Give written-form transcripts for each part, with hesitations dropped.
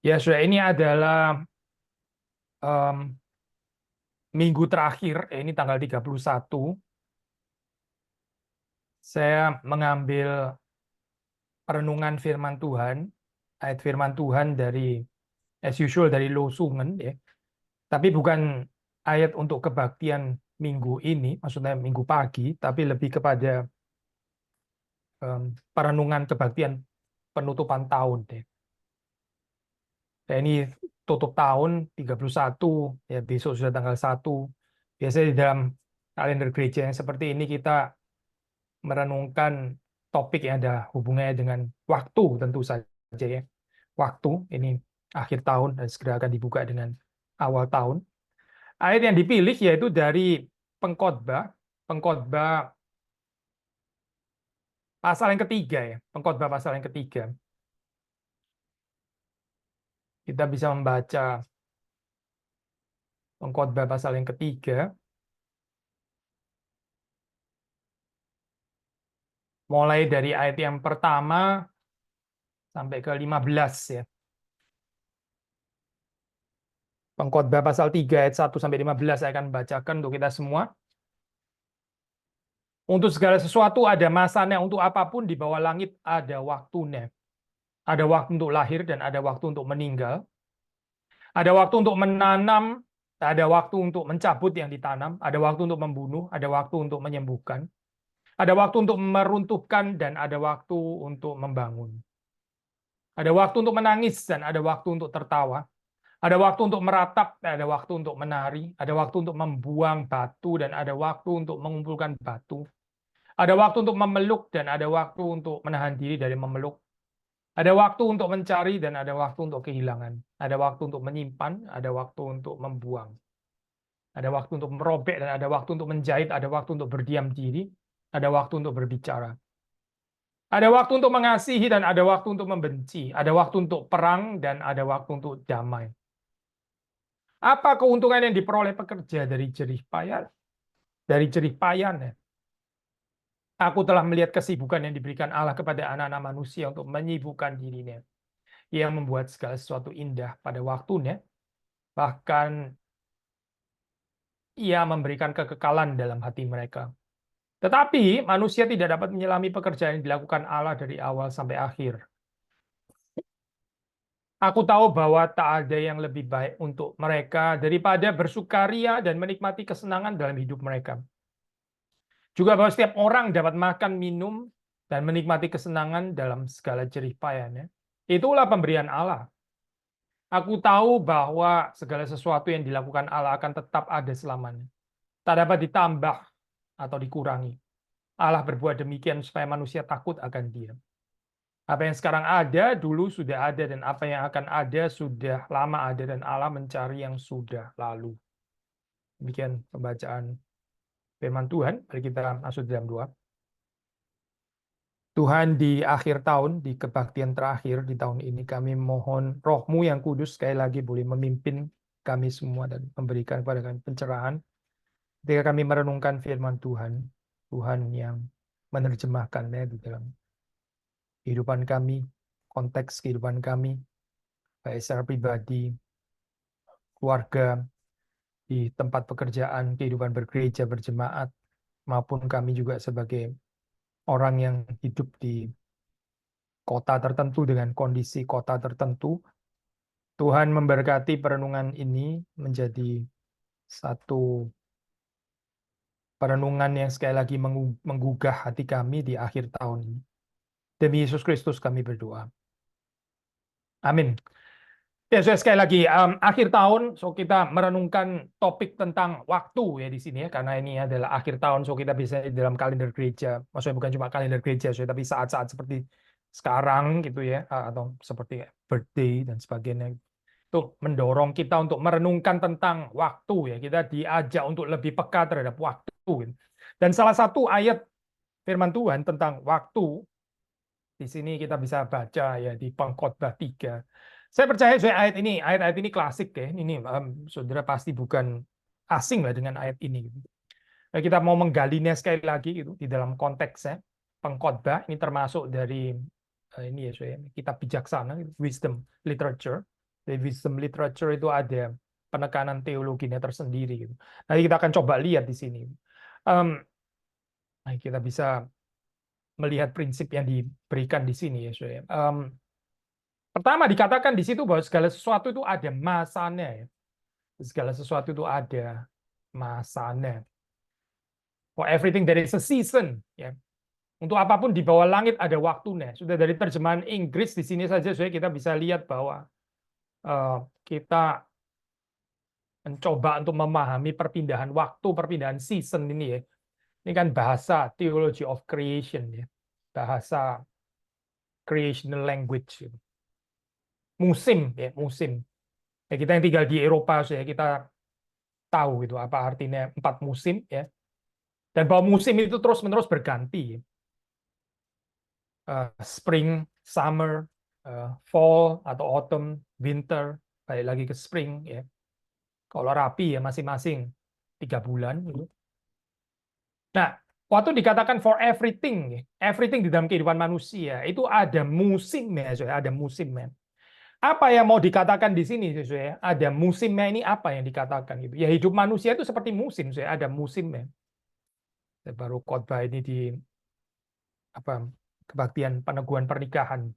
Ya, sudah ini adalah em, minggu terakhir, ini tanggal 31. Saya mengambil perenungan firman Tuhan, ayat firman Tuhan dari as usual dari Losungen ya. Tapi bukan ayat untuk kebaktian minggu ini, maksudnya minggu pagi, tapi lebih kepada perenungan kebaktian penutupan tahun deh. Ya, ini tutup tahun 31, ya besok sudah tanggal 1. Biasanya di dalam kalender gereja yang seperti ini kita merenungkan topik yang ada hubungannya dengan waktu tentu saja ya. Waktu ini akhir tahun dan segera akan dibuka dengan awal tahun. Ayat yang dipilih yaitu dari Pengkhotbah, Pengkhotbah pasal yang ketiga ya, Pengkhotbah pasal yang ketiga. Kita bisa membaca Pengkhotbah pasal yang ketiga, mulai dari ayat yang pertama sampai ke 15 ya. Pengkhotbah pasal 3 ayat 1 sampai 15 saya akan bacakan untuk kita semua. Untuk segala sesuatu ada masanya, untuk apapun di bawah langit ada waktunya. Ada waktu untuk lahir dan ada waktu untuk meninggal. Ada waktu untuk menanam, ada waktu untuk mencabut yang ditanam, ada waktu untuk membunuh, ada waktu untuk menyembuhkan, ada waktu untuk meruntuhkan dan ada waktu untuk membangun. Ada waktu untuk menangis dan ada waktu untuk tertawa. Ada waktu untuk meratap, ada waktu untuk menari, ada waktu untuk membuang batu dan ada waktu untuk mengumpulkan batu. Ada waktu untuk memeluk dan ada waktu untuk menahan diri dari memeluk. Ada waktu untuk mencari dan ada waktu untuk kehilangan. Ada waktu untuk menyimpan, ada waktu untuk membuang. Ada waktu untuk merobek dan ada waktu untuk menjahit, ada waktu untuk berdiam diri, ada waktu untuk berbicara. Ada waktu untuk mengasihi dan ada waktu untuk membenci. Ada waktu untuk perang dan ada waktu untuk damai. Apa keuntungan yang diperoleh pekerja dari jerih payah? Dari jerih payahnya. Aku telah melihat kesibukan yang diberikan Allah kepada anak-anak manusia untuk menyibukkan dirinya. Yang membuat segala sesuatu indah pada waktunya. Bahkan ia memberikan kekekalan dalam hati mereka. Tetapi manusia tidak dapat menyelami pekerjaan yang dilakukan Allah dari awal sampai akhir. Aku tahu bahwa tak ada yang lebih baik untuk mereka daripada bersukaria dan menikmati kesenangan dalam hidup mereka. Juga bahwa setiap orang dapat makan, minum, dan menikmati kesenangan dalam segala jerih payahnya. Itulah pemberian Allah. Aku tahu bahwa segala sesuatu yang dilakukan Allah akan tetap ada selamanya. Tak dapat ditambah atau dikurangi. Allah berbuat demikian supaya manusia takut akan Dia. Apa yang sekarang ada, dulu sudah ada, dan apa yang akan ada, sudah lama ada, dan Allah mencari yang sudah lalu. Demikian pembacaan firman Tuhan. Mari kita masuk dalam doa. Tuhan, di akhir tahun, di kebaktian terakhir di tahun ini, kami mohon Roh-Mu yang kudus sekali lagi boleh memimpin kami semua dan memberikan kepada kami pencerahan. Ketika kami merenungkan firman Tuhan, Tuhan yang menerjemahkannya di dalam kehidupan kami, konteks kehidupan kami, baik secara pribadi, keluarga, di tempat pekerjaan, kehidupan bergereja, berjemaat, maupun kami juga sebagai orang yang hidup di kota tertentu dengan kondisi kota tertentu. Tuhan memberkati perenungan ini menjadi satu perenungan yang sekali lagi menggugah hati kami di akhir tahun ini. Demi Yesus Kristus kami berdoa. Amin. Ya, saya sekali lagi akhir tahun, so kita merenungkan topik tentang waktu ya di sini ya, karena ini adalah akhir tahun, so kita bisa di dalam kalender gereja, maksudnya bukan cuma kalender gereja, so tapi saat-saat seperti sekarang gitu ya, atau seperti birthday dan sebagainya, itu mendorong kita untuk merenungkan tentang waktu ya, kita diajak untuk lebih peka terhadap waktu. Gitu. Dan salah satu ayat firman Tuhan tentang waktu di sini kita bisa baca ya di Pengkhotbah 3. Saya percaya ayat-ayat ini klasik ya. Ini saudara pasti bukan asing lah dengan ayat ini. Gitu. Nah, kita mau menggalinya sekali lagi gitu di dalam konteksnya. Pengkhotbah ini termasuk dari ini ya, kitab bijaksana, wisdom literature. Di wisdom literature itu ada penekanan teologinya tersendiri gitu. Nanti kita akan coba lihat di sini. Kita bisa melihat prinsip yang diberikan di sini ya, saudara. Pertama dikatakan di situ bahwa segala sesuatu itu ada masanya ya. Segala sesuatu itu ada masanya. For everything there is a season ya. Untuk apapun di bawah langit ada waktunya. Sudah dari terjemahan Inggris di sini saja saudara, kita bisa lihat bahwa kita mencoba untuk memahami perpindahan waktu, perpindahan season ini ya. Ini kan bahasa theology of creation ya. Bahasa creational language gitu. Musim ya, musim. Ya, kita yang tinggal di Eropa ya, kita tahu gitu apa artinya 4 musim ya. Dan bahwa musim itu terus-menerus berganti. Spring, summer, fall atau autumn, winter, balik lagi ke spring ya. Kalau rapi ya masing-masing 3 bulan gitu. Nah, waktu dikatakan for everything, everything di dalam kehidupan manusia itu ada musimnya, ada musimnya. Apa yang mau dikatakan di sini, ya? Ada musimnya ini apa yang dikatakan gitu? Ya hidup manusia itu seperti musim, ada musimnya. Saya baru khotbah ini di kebaktian peneguhan pernikahan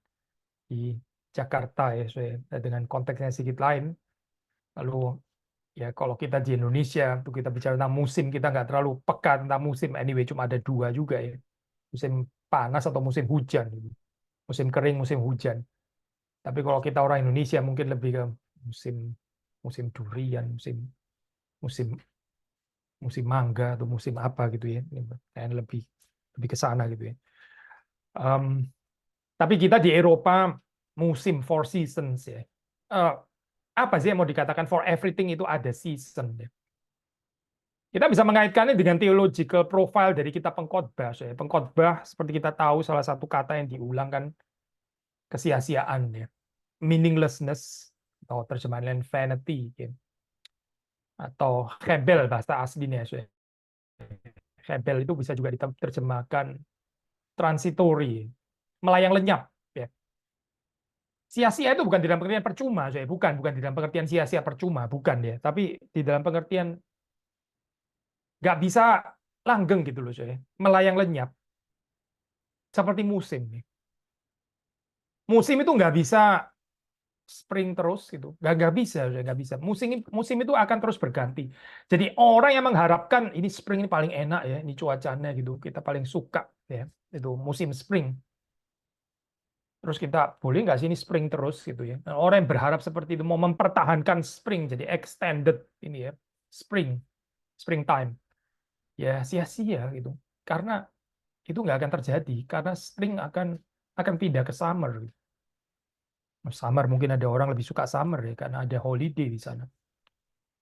di Jakarta ya, dengan konteksnya sedikit lain. Lalu ya kalau kita di Indonesia, untuk kita bicara tentang musim, kita nggak terlalu peka tentang musim. Anyway, cuma ada 2 juga ya. Musim panas atau musim hujan. Musim kering, musim hujan. Tapi kalau kita orang Indonesia mungkin lebih ke musim musim durian, musim musim mangga atau musim apa gitu ya. Kayak lebih ke sana gitu ya. Tapi kita di Eropa musim four seasons ya. Apa sih yang mau dikatakan for everything itu ada season ya. Kita bisa mengaitkannya dengan theological profile dari kitab Pengkhotbah. Ya. Pengkhotbah seperti kita tahu salah satu kata yang diulang kan kesia-siaan ya. Meaninglessness atau terjemahan lain vanity ya. Atau hebel bahasa aslinya. Ya. Hebel itu bisa juga diterjemahkan transitory, melayang lenyap ya. Sia-sia itu bukan di dalam pengertian percuma, bukan di dalam pengertian sia-sia percuma, bukan ya, tapi di dalam pengertian nggak bisa langgeng gitu loh, melayang lenyap seperti musim. Musim itu nggak bisa spring terus gitu, nggak bisa, nggak bisa. Musim itu akan terus berganti. Jadi orang yang mengharapkan ini spring ini paling enak ya, ini cuacanya gitu, kita paling suka ya, itu musim spring. Terus kita boleh nggak sih ini spring terus gitu ya. Nah, orang yang berharap seperti itu mau mempertahankan spring jadi extended ini ya springtime ya sia-sia gitu. Karena itu nggak akan terjadi karena spring akan pindah ke summer. Summer mungkin ada orang lebih suka summer ya karena ada holiday di sana.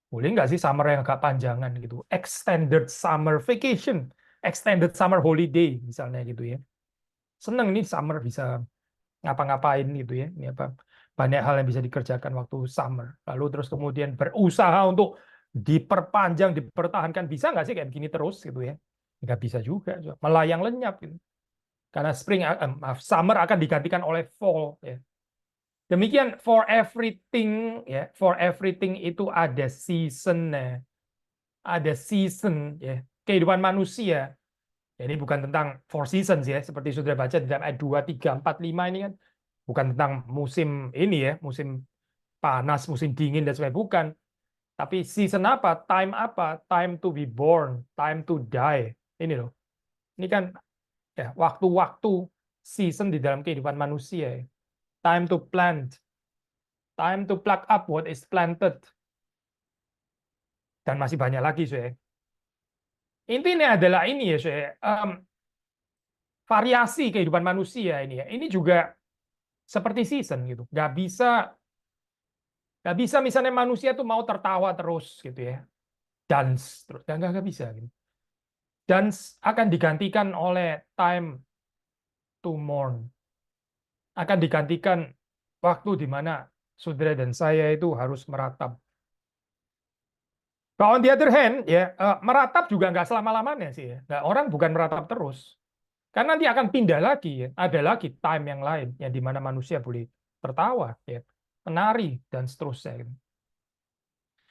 Boleh nggak sih summer yang agak panjangan gitu? Extended summer vacation, extended summer holiday misalnya gitu ya. Seneng nih summer bisa ngapa-ngapain gitu ya. Ini apa banyak hal yang bisa dikerjakan waktu summer. Lalu terus kemudian berusaha untuk diperpanjang, dipertahankan bisa nggak sih kayak begini terus gitu ya? Nggak bisa juga, melayang lenyap gitu. Karena summer akan digantikan oleh fall ya. Demikian for everything ya, for everything itu ada season-nya. Ada season ya. Kehidupan manusia. Ya, ini bukan tentang four seasons ya, seperti sudah baca di dalam ayat 2, 3, 4, 5 ini kan. Bukan tentang musim ini ya, musim panas, musim dingin dan sebagainya, bukan. Tapi season apa? Time to be born, time to die. Ini loh. Ini kan ya waktu-waktu season di dalam kehidupan manusia. Ya. Time to plant, time to pluck up what is planted. Dan masih banyak lagi, saya. Intinya adalah ini ya, saya. Variasi kehidupan manusia ini ya. Ini juga seperti season gitu. Nggak bisa misalnya manusia tuh mau tertawa terus gitu ya. Dance terus. Nggak bisa gitu. Dance akan digantikan oleh time to mourn. Akan digantikan waktu di mana saudara dan saya itu harus meratap. But on the other hand, ya meratap juga nggak selama-lamanya sih ya. Nah, orang bukan meratap terus. Karena nanti akan pindah lagi ya. Ada lagi time yang lain yang di mana manusia boleh tertawa ya. menari, dan seterusnya.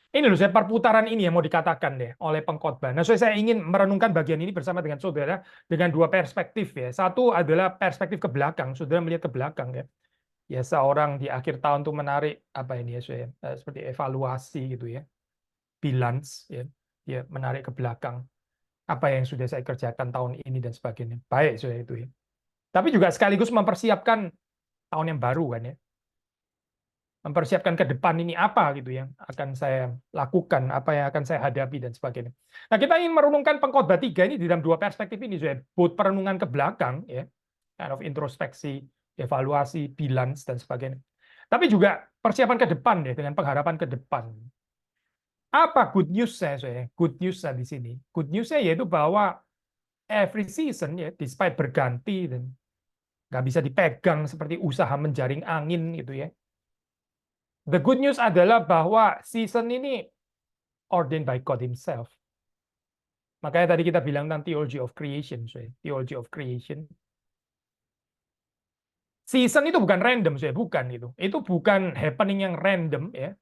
Ini loh, saya perputaran ini yang mau dikatakan deh oleh pengkhotbah. Nah, saya ingin merenungkan bagian ini bersama dengan saudara dengan dua perspektif ya. Satu adalah perspektif ke belakang, saudara melihat ke belakang ya. Ya seorang di akhir tahun tuh menarik apa ini ya, saya seperti evaluasi gitu ya, bilans ya, dia menarik ke belakang apa yang sudah saya kerjakan tahun ini dan sebagainya. Baik saya itu ya. Tapi juga sekaligus mempersiapkan tahun yang baru kan ya. Mempersiapkan ke depan ini apa gitu yang akan saya lakukan, apa yang akan saya hadapi dan sebagainya. Nah, kita ingin merenungkan pengkhotbah 3 ini di dalam dua perspektif ini, saya both perenungan ke belakang ya, kind of introspeksi, evaluasi, bilans dan sebagainya. Tapi juga persiapan ke depan ya, dengan pengharapan ke depan. Apa good news saya? Good news di sini. Good news-nya yaitu bahwa every season ya, despite berganti dan nggak bisa dipegang seperti usaha menjaring angin gitu ya. The good news adalah bahwa season ini ordained by God Himself. Makanya tadi kita bilang tentang theology of creation, theology of creation. Season itu bukan random, bukan itu. Itu bukan happening yang random ya.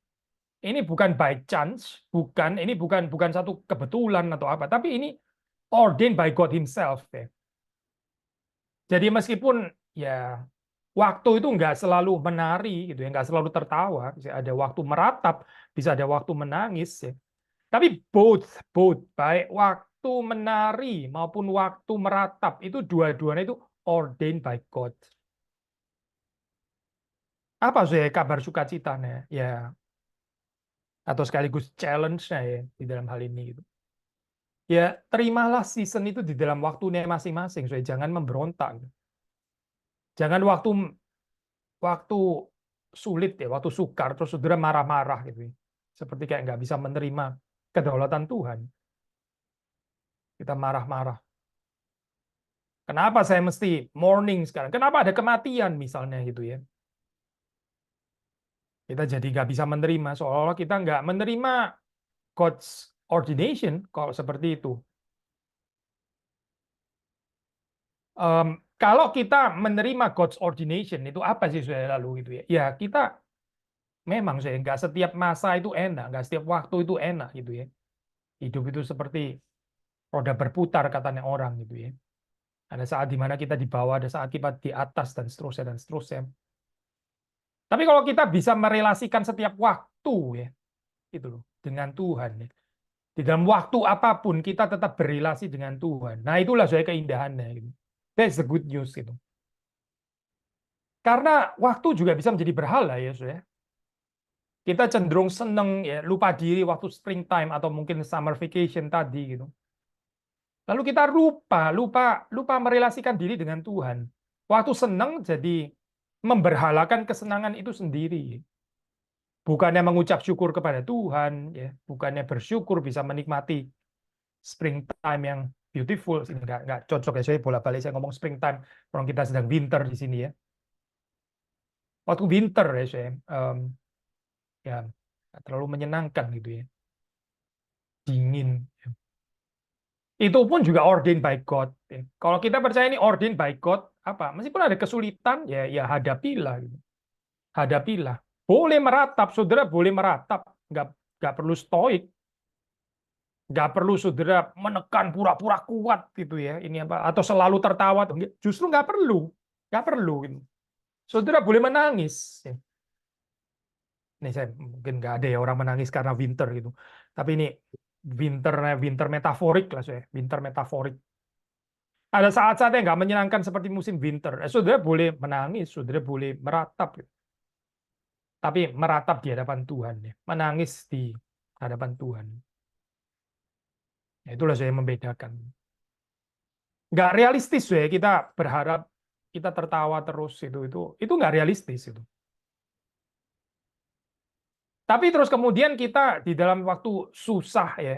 Ini bukan by chance, ini bukan satu kebetulan atau apa, tapi ini ordained by God Himself ya. Jadi meskipun ya waktu itu nggak selalu menari gitu ya, nggak selalu tertawa, bisa ada waktu meratap, bisa ada waktu menangis ya. Tapi both baik waktu menari maupun waktu meratap itu dua-duanya itu ordained by God. Apa sih kabar sukacitanya ya, atau sekaligus challenge-nya ya di dalam hal ini gitu. Ya terimalah season itu di dalam waktunya masing-masing, jangan memberontak. Jangan waktu sulit ya, waktu sukar terus saudara marah-marah gitu ya. Seperti kayak nggak bisa menerima kedaulatan Tuhan. Kita marah-marah. Kenapa saya mesti mourning sekarang? Kenapa ada kematian misalnya gitu ya? Kita jadi nggak bisa menerima, seolah-olah kita nggak menerima God's ordination kalau seperti itu. Kalau kita menerima God's ordination itu apa sih saya lalu gitu ya? Ya kita memang saya nggak setiap masa itu enak, nggak setiap waktu itu enak gitu ya. Hidup itu seperti roda berputar katanya orang gitu ya. Ada saat di mana kita di bawah, ada saat kita di atas dan seterusnya dan seterusnya. Tapi kalau kita bisa merelasikan setiap waktu ya, itu loh, dengan Tuhan ya. Di dalam waktu apapun kita tetap berrelasi dengan Tuhan. Nah, itulah saya keindahannya gitu. That's the good news gitu. Karena waktu juga bisa menjadi berhala ya, Saudara. Kita cenderung seneng ya, lupa diri waktu springtime atau mungkin summer vacation tadi gitu. Lalu kita lupa merelasikan diri dengan Tuhan. Waktu senang jadi memberhalakan kesenangan itu sendiri. Bukannya mengucap syukur kepada Tuhan, ya, bukannya bersyukur bisa menikmati springtime yang beautiful. Ini nggak cocok ya, saya bolak-balik saya ngomong springtime, orang kita sedang winter di sini ya. Waktu winter ya, saya ya nggak terlalu menyenangkan gitu ya, dingin. Itu pun juga ordained by God. Kalau kita percaya ini ordained by God, apa? Meskipun ada kesulitan, ya hadapilah. Gitu. Hadapilah. Boleh meratap, saudara boleh meratap. Nggak perlu stoik. Nggak perlu saudara menekan pura-pura kuat gitu ya. Ini apa? Atau selalu tertawa. Justru nggak perlu. Nggak perlu. Gitu. Saudara boleh menangis. Ini saya mungkin nggak ada ya orang menangis karena winter gitu. Tapi ini winter metaforik lah saya. Winter metaforik. Ada saat-saat yang nggak menyenangkan seperti musim winter. Saudara boleh menangis, saudara boleh meratap. Tapi meratap di hadapan Tuhan. Menangis di hadapan Tuhan. Itulah saya yang membedakan. Nggak realistis ya kita berharap kita tertawa terus itu nggak realistis itu. Tapi terus kemudian kita di dalam waktu susah ya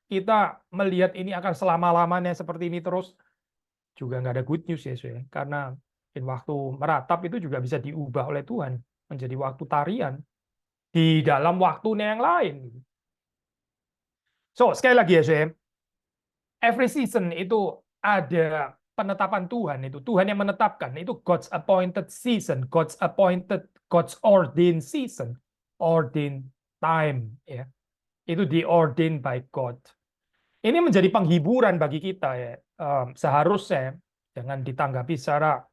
kita melihat ini akan selama-lamanya seperti ini terus juga nggak ada good news ya, karena waktu meratap itu juga bisa diubah oleh Tuhan menjadi waktu tarian di dalam waktunya yang lain. So sekali lagi ya, every season itu ada penetapan Tuhan itu Tuhan yang menetapkan itu God's appointed season, God's appointed God's ordained season, ordained time, ya. Itu diordained by God. Ini menjadi penghiburan bagi kita, ya. Seharusnya jangan ditanggapi secara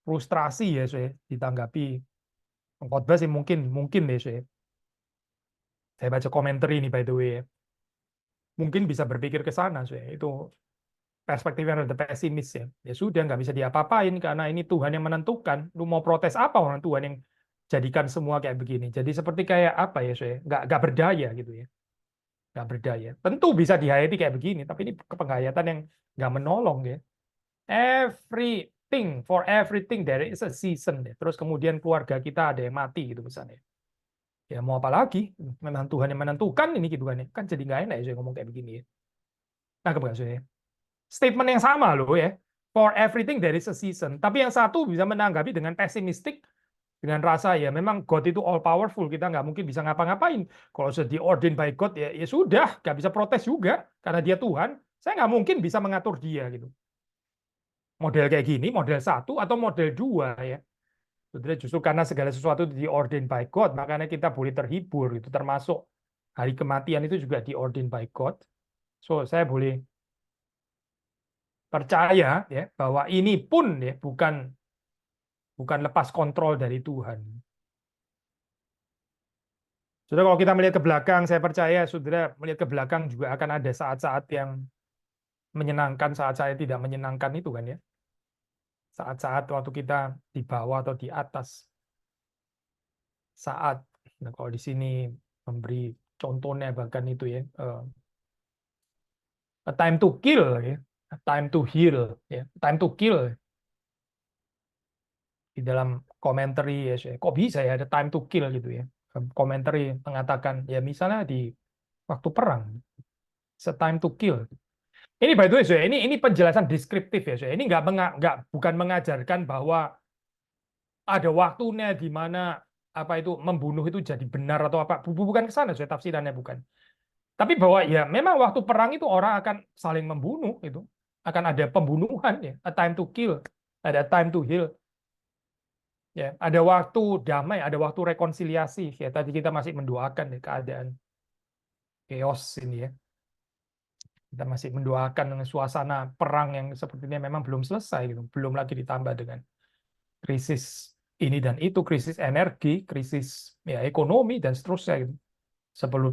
frustrasi, ya, ditanggapi khotbah sih mungkin deh, saya baca komentar ini by the way, ya. Mungkin bisa berpikir ke sana, itu perspektifnya rada pesimis, ya. Ya sudah, nggak bisa diapa-apain karena ini Tuhan yang menentukan. Lu mau protes apa orang Tuhan yang jadikan semua kayak begini? Jadi seperti kayak apa ya, nggak berdaya gitu ya, nggak berdaya. Tentu bisa dihayati kayak begini, tapi ini kepenghayatan yang nggak menolong ya. For everything there is a season. Ya. Terus kemudian keluarga kita ada yang mati gitu misalnya. Ya mau apa lagi? Memang Tuhan yang menentukan ini gitu kan ya. Kan jadi nggak enak ya ngomong kayak begini ya. Nah, kemudian statement yang sama loh ya. For everything there is a season. Tapi yang satu bisa menanggapi dengan pesimistik, dengan rasa ya memang God itu all powerful, kita nggak mungkin bisa ngapa-ngapain. Kalau sudah diordain by God ya sudah, nggak bisa protes juga karena dia Tuhan. Saya nggak mungkin bisa mengatur dia gitu. Model kayak gini, model satu atau model dua ya. Justru karena segala sesuatu diordain by God, makanya kita boleh terhibur itu, termasuk hari kematian itu juga diordain by God. So saya boleh percaya ya bahwa ini pun ya bukan lepas kontrol dari Tuhan. Saudara, kalau kita melihat ke belakang, saya percaya saudara melihat ke belakang juga akan ada saat-saat yang menyenangkan, saat-saat yang tidak menyenangkan itu kan ya. Saat-saat waktu kita di bawah atau di atas. Saat, nah kalau di sini memberi contohnya bahkan itu ya, a time to kill ya, a time to heal ya, time to kill di dalam komentari ya, kok bisa ya ada time to kill gitu ya. Komentari mengatakan ya misalnya di waktu perang, it's a time to kill. Ini by the way, ini penjelasan deskriptif ya, Ini bukan mengajarkan bahwa ada waktunya di mana apa itu membunuh itu jadi benar atau apa. Bukan ke sana, tafsirannya bukan. Tapi bahwa ya memang waktu perang itu orang akan saling membunuh itu. Akan ada pembunuhan ya, a time to kill, ada time to heal. Ya, ada waktu damai, ada waktu rekonsiliasi. Ya, tadi kita masih mendoakan ya, keadaan chaos ini ya. Kita masih mendoakan dengan suasana perang yang sepertinya memang belum selesai gitu. Belum lagi ditambah dengan krisis ini dan itu, krisis energi, krisis ya ekonomi dan seterusnya gitu.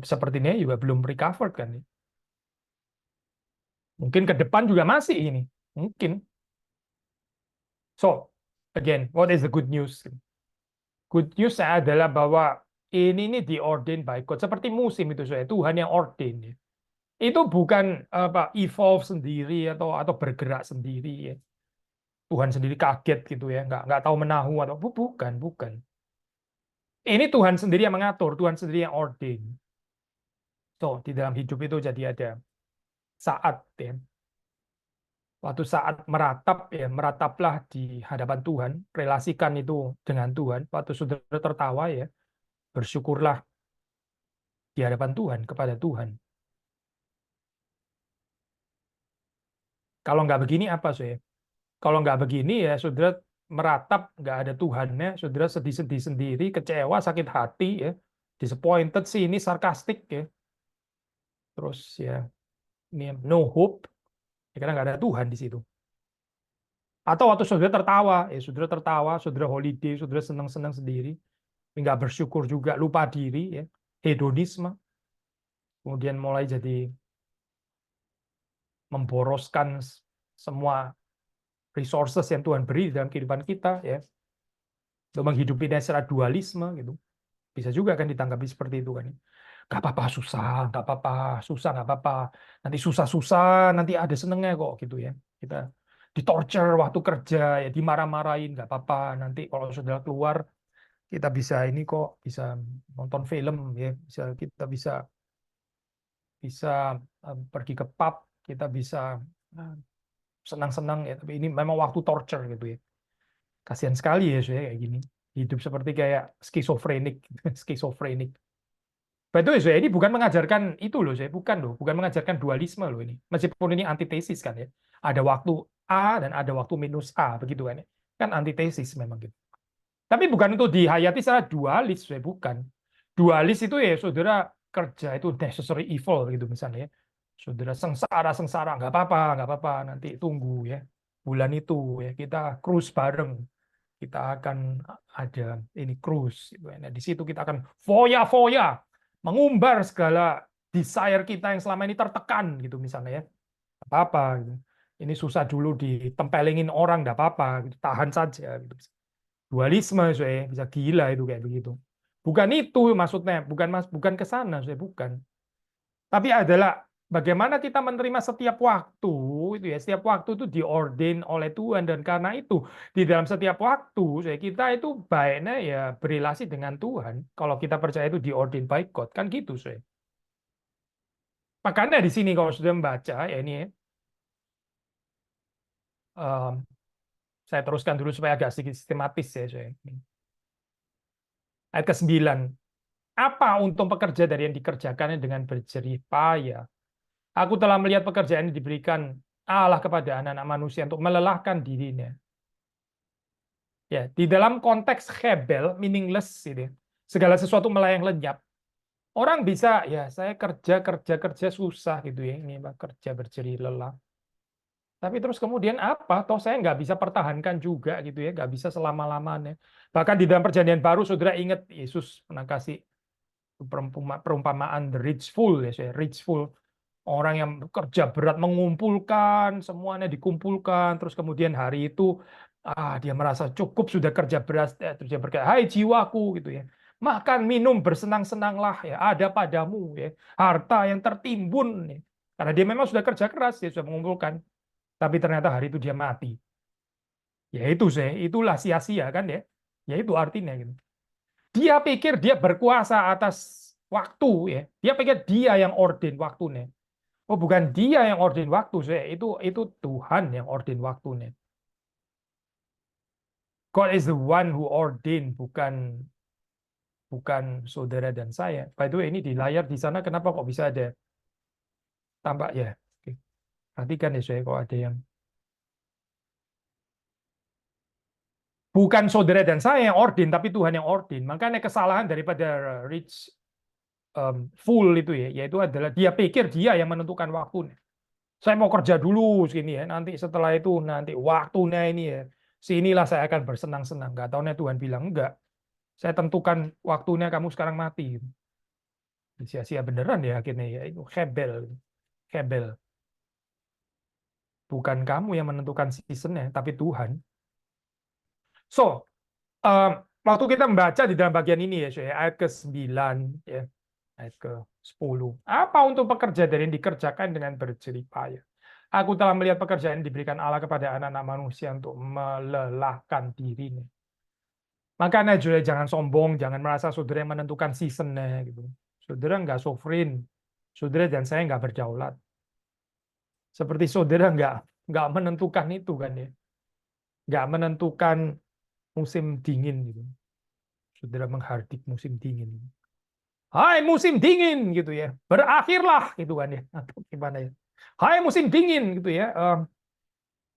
Sepertinya juga belum recover kan. Mungkin ke depan juga masih ini. Mungkin. So, again, what is the good news? Good news adalah bahwa ini diordain by God. Seperti musim itu Tuhan yang ordain ya. Itu bukan apa evolve sendiri atau bergerak sendiri ya. Tuhan sendiri kaget gitu ya, nggak tahu menahu atau bukan. Ini Tuhan sendiri yang mengatur, Tuhan sendiri yang ordain. So, di dalam hidup itu jadi ada saat ya. Waktu saat meratap ya, merataplah di hadapan Tuhan, relasikan itu dengan Tuhan. Waktu sudah tertawa ya, bersyukurlah di hadapan Tuhan kepada Tuhan. Kalau nggak begini apa Kalau nggak begini ya saudara meratap nggak ada Tuhannya, saudara sedih-sedih sendiri, kecewa, sakit hati ya, disappointed sih ini sarkastik ya. Terus ya ini no hope, ya, karena nggak ada Tuhan di situ. Atau waktu saudara tertawa, saudara holiday, saudara senang-senang sendiri, nggak bersyukur juga, lupa diri ya, hedonisme, kemudian mulai jadi memboroskan semua resources yang Tuhan beri dalam kehidupan kita ya, untuk menghidupinya secara dualisme gitu. Bisa juga kan ditanggapi seperti itu kan. Gak apa-apa susah, nggak apa-apa susah, nggak apa-apa. Nanti susah-susah, nanti ada senengnya kok gitu ya. Kita ditorture waktu kerja, ya dimarah-marahin, nggak apa-apa. Nanti kalau sudah keluar, kita bisa ini kok, bisa nonton film ya, kita bisa bisa pergi ke pub, kita bisa senang-senang ya. Tapi ini memang waktu torture gitu ya. Kasihan sekali ya saya kayak gini. Hidup seperti kayak skizofrenik, skizofrenik. Betul ya, ini bukan mengajarkan itu loh, bukan mengajarkan dualisme loh ini. Meskipun ini antitesis kan ya. Ada waktu A dan ada waktu minus A begitu kan ya. Kan antitesis memang gitu. Tapi bukan untuk dihayati secara dualis, ya bukan. Dualis itu ya saudara kerja itu necessary evil gitu misalnya ya. Saudara sengsara nggak apa-apa, nanti tunggu ya. Bulan itu ya kita cruise bareng, kita akan ada ini cruise gitu ya. Nah, di situ kita akan foya-foya, mengumbar segala desire kita yang selama ini tertekan gitu misalnya ya. Nggak apa-apa gitu. Ini susah dulu ditempelengin orang, nggak apa-apa gitu. Tahan saja gitu. Dualisme, saya bisa gila itu kayak begitu. Bukan itu maksudnya, bukan ke sana, saya bukan. Tapi adalah bagaimana kita menerima setiap waktu itu ya, setiap waktu itu diordain oleh Tuhan, dan karena itu di dalam setiap waktu saya kita itu baiknya ya berrelasi dengan Tuhan. Kalau kita percaya itu diordain by God kan gitu saya. Makanya di sini kalau sudah membaca ya ini ya, em, saya teruskan dulu supaya agak sedikit sistematis ya saya. Ayat ke-9. Apa untung pekerja dari yang dikerjakannya dengan berjerih payah? Aku telah melihat pekerjaan yang diberikan Allah kepada anak-anak manusia untuk melelahkan dirinya. Ya, di dalam konteks hebel, meaningless, gitu, segala sesuatu melayang lenyap. Orang bisa, ya saya kerja susah gitu ya, ini kerja berjerih lelah. Tapi terus kemudian apa? Toh saya nggak bisa pertahankan juga gitu ya, nggak bisa selama-lamanya. Bahkan di dalam perjanjian baru, saudara ingat Yesus pernah kasih perumpamaan the rich fool ya, saya rich fool, orang yang kerja berat mengumpulkan semuanya dikumpulkan, terus kemudian hari itu dia merasa cukup sudah kerja berat, terus dia berkata, hai jiwaku gitu ya, makan minum bersenang-senanglah ya, ada padamu ya harta yang tertimbun ya. Karena dia memang sudah kerja keras, dia sudah mengumpulkan, tapi ternyata hari itu dia mati. Ya itu saya, itulah sia-sia kan ya. Ya itu artinya gitu. Dia pikir dia berkuasa atas waktu ya. Dia pikir dia yang ordain waktunya. Oh, bukan dia yang ordain waktu, saya. Itu Tuhan yang ordain waktunya. God is the one who ordain, bukan bukan saudara dan saya. By the way, ini di layar di sana kenapa kok bisa ada tampak ya? Oke. Perhatikan ya saya, kok ada yang bukan saudara dan saya yang ordain, tapi Tuhan yang ordain. Makanya kesalahan daripada rich full itu ya, yaitu adalah dia pikir dia yang menentukan waktunya. Saya mau kerja dulu segini ya, nanti setelah itu nanti waktunya ini ya, sinilah saya akan bersenang-senang. Nggak taunya Tuhan bilang enggak. Saya tentukan waktunya, kamu sekarang mati. Sia-sia beneran ya akhirnya ya, itu hebel. Hebel. Bukan kamu yang menentukan seasonnya, tapi Tuhan. So, waktu kita membaca di dalam bagian ini ya, ayat ke-9 ya, ayat ke-10. Apa untuk pekerja dari yang dikerjakan dengan berjerih payah? Aku telah melihat pekerjaan yang diberikan Allah kepada anak-anak manusia untuk melelahkan dirinya. Makanya juga jangan sombong, jangan merasa saudara yang menentukan seasonnya gitu. Saudara nggak sovereign, saudara dan saya nggak berdaulat. Seperti saudara nggak menentukan itu kan ya, nggak menentukan musim dingin gitu. Saudara menghardik musim dingin. Hai musim dingin gitu ya, berakhirlah gitu kan ya, atau gimana ya? Hai musim dingin gitu ya,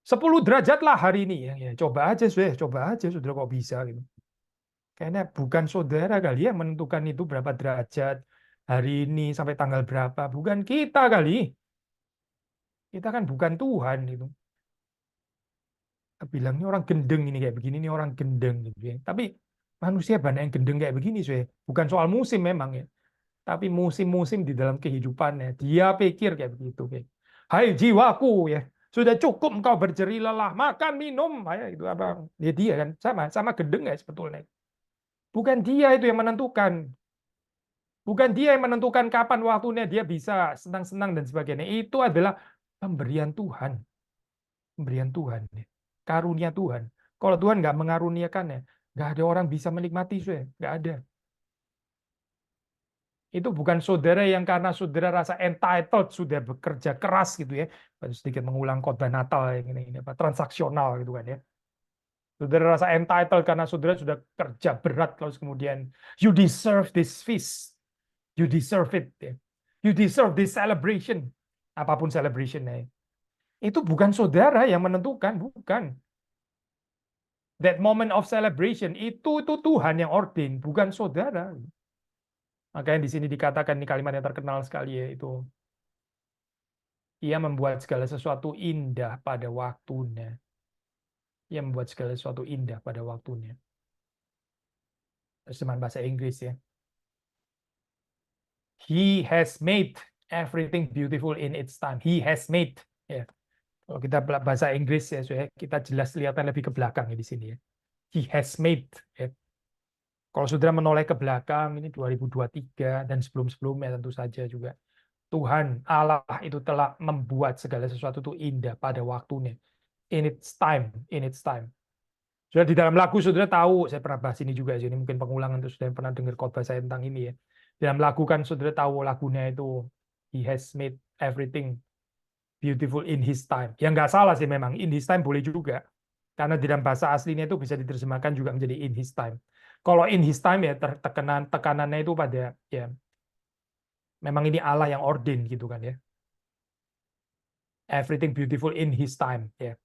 10 derajat lah hari ini ya, ya coba aja saudara kok bisa gitu. Kayaknya bukan saudara kali ya menentukan itu berapa derajat hari ini sampai tanggal berapa. Bukan kita kali. Kita kan bukan Tuhan itu. Bilangnya orang gendeng ini kayak begini ini orang gendeng gitu ya. Tapi manusia banyak yang gendeng kayak begini saya. Bukan soal musim memang ya. Tapi musim-musim di dalam kehidupannya. Dia pikir kayak begitu. Kayak, hai jiwaku ya. Sudah cukup engkau berjerih lelah. Makan, minum. Ya, itu apa? Dia kan. Sama gendeng ya sebetulnya. Bukan dia itu yang menentukan. Bukan dia yang menentukan kapan waktunya dia bisa senang-senang dan sebagainya. Itu adalah pemberian Tuhan. Pemberian Tuhan. Karunia Tuhan. Kalau Tuhan nggak mengaruniakannya, nggak ada orang bisa menikmati. Nggak ada. Itu bukan saudara yang karena saudara rasa entitled, sudah bekerja keras gitu ya. Sedikit mengulang khotbah Natal yang ini apa, transaksional gitu kan ya. Saudara rasa entitled karena saudara sudah kerja berat, terus kemudian you deserve this feast. You deserve it. Ya. You deserve this celebration. Apapun celebrationnya. Itu bukan saudara yang menentukan, bukan. That moment of celebration itu Tuhan yang ordain, bukan saudara. Makanya di sini dikatakan di kalimat yang terkenal sekali yaitu ia membuat segala sesuatu indah pada waktunya. Ia membuat segala sesuatu indah pada waktunya. Terjemahan bahasa Inggris ya. He has made everything beautiful in its time. He has made. Ya. Kalau kita bahasa Inggris ya, kita jelas kelihatan lebih ke belakang ya di sini ya. He has made. Ya. Kalau saudara menoleh ke belakang, ini 2023 dan sebelum-sebelumnya tentu saja juga. Tuhan Allah itu telah membuat segala sesuatu itu indah pada waktunya. In its time, in its time. Sudah di dalam lagu saudara tahu, saya pernah bahas ini juga, ini mungkin pengulangan untuk saudara yang pernah dengar khotbah saya tentang ini ya. Dalam lagu kan saudara tahu lagunya itu He has made everything beautiful in His time. Yang nggak salah sih memang, in His time boleh juga. Karena di dalam bahasa aslinya itu bisa diterjemahkan juga menjadi in His time. Kalau in His time ya tekanannya itu pada ya memang ini Allah yang ordain gitu kan ya. Everything beautiful in His time ya.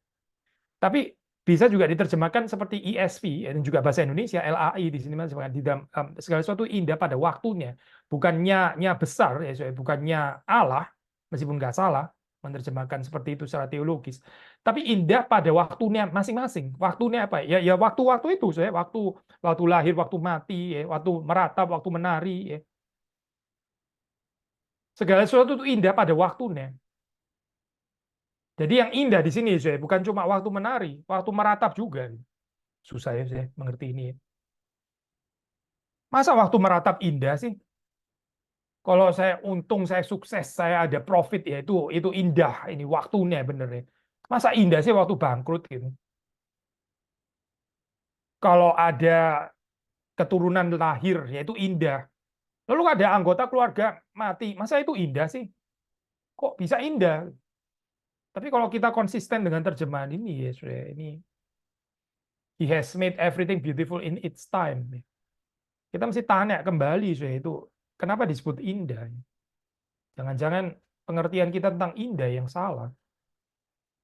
Tapi bisa juga diterjemahkan seperti ESV dan juga bahasa Indonesia LAI di sini di dalam segala sesuatu indah pada waktunya, bukannya besar ya, bukannya Allah meskipun nggak salah menerjemahkan seperti itu secara teologis, tapi indah pada waktunya masing-masing. Waktunya apa ya? Ya waktu-waktu itu saya waktu lahir, waktu mati, ya, waktu meratap, waktu menari, ya. Segala sesuatu itu indah pada waktunya. Jadi yang indah di sini saya bukan cuma waktu menari, waktu meratap juga. Susah ya saya mengerti ini. Masa waktu meratap indah sih? Kalau saya untung, saya sukses, saya ada profit ya itu indah ini waktunya bener ya. Masa indah sih waktu bangkrut gitu? Kalau ada keturunan lahir ya itu indah. Lalu ada anggota keluarga mati, masa itu indah sih? Kok bisa indah? Tapi kalau kita konsisten dengan terjemahan ini ya, ini He has made everything beautiful in its time. Kita mesti tanya kembali itu kenapa disebut indah? Jangan-jangan pengertian kita tentang indah yang salah.